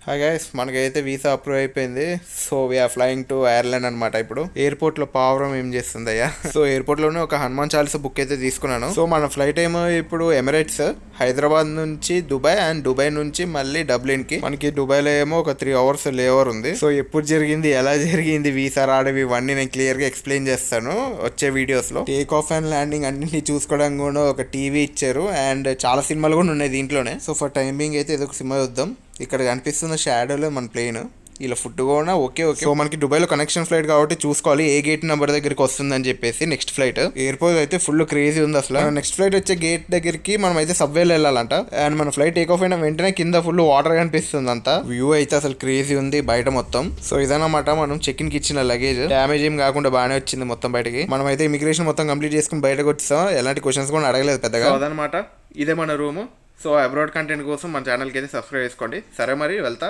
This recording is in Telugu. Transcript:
హాయ్ గైస్, మనకైతే వీసా అప్రూవ్ అయిపోయింది. So we're flying to Ireland అనమాట. ఇప్పుడు ఎయిర్పోర్ట్ లో పావురం ఏం చేస్తుంది అయ్యా. సో ఎయిర్పోర్ట్ లోనే ఒక హనుమాన్ చాలీసా బుక్ అయితే తీసుకున్నాను. సో మన ఫ్లైట్ ఏమో ఇప్పుడు ఎమిరేట్స్, హైదరాబాద్ నుంచి దుబాయ్ అండ్ దుబాయ్ నుంచి మళ్ళీ డబ్లిన్ కి. మనకి దుబాయ్ లో ఏమో ఒక 3 hours లేవర్ ఉంది. సో ఎప్పుడు జరిగింది, ఎలా జరిగింది, వీసా రావడం, ఇవన్నీ నేను క్లియర్ గా ఎక్స్ప్లెయిన్ చేస్తాను వచ్చే వీడియోస్ లో. టేక్ ఆఫ్ అండ్ ల్యాండింగ్ అన్నింటినీ చూసుకోవడానికి కూడా ఒక టీవీ ఇచ్చారు అండ్ చాలా సినిమాలు కూడా ఉన్నాయి దీంట్లోనే. సో ఫర్ టైమింగ్ అయితే ఏదో ఒక సినిమా చూద్దాం. ఇక్కడ కనిపిస్తున్న షాడోలో మన ప్లేన్, ఇలా ఫుడ్ కూడా ఓకే. సో మనకి దుబాయ్లో కనెక్షన్ ఫ్లైట్ కాబట్టి చూసుకోవాలి ఏ గేట్ నెంబర్ దగ్గరికి వస్తుందని చెప్పేసి. నెక్స్ట్ ఫ్లైట్ ఎయిర్పోర్ట్ అయితే ఫుల్ క్రేజీ ఉంది అసలు. నెక్స్ట్ ఫ్లైట్ వచ్చే గేట్ దగ్గరికి మనం అయితే సబ్వేలో వెళ్ళాలంట. అండ్ మన ఫ్లైట్ టేక్ ఆఫ్ అయిన వెంటనే కింద ఫుల్ వాటర్ కనిపిస్తుంది అంతా. వ్యూ అయితే అసలు క్రేజీ ఉంది బయట మొత్తం. సో ఇదన్నమాట మనం చెక్ ఇన్ కి ఇచ్చిన లగేజ్. డ్యామేజ్ ఏం కాకుండా బాగానే వచ్చింది మొత్తం బయటకి. మనం అయితే ఇమిగ్రేషన్ మొత్తం కంప్లీట్ చేసుకుని బయటకు వచ్చాం. ఎలాంటి క్వశ్చన్స్ కూడా అడగలేదు పెద్దగా. అదనమాట, ఇదే మన రూము. సో అబ్రాడ్ కంటెంట్ కోసం మన ఛానల్కి అయితే సబ్స్క్రైబ్ చేసుకోండి. సరే మరి వెళ్తా.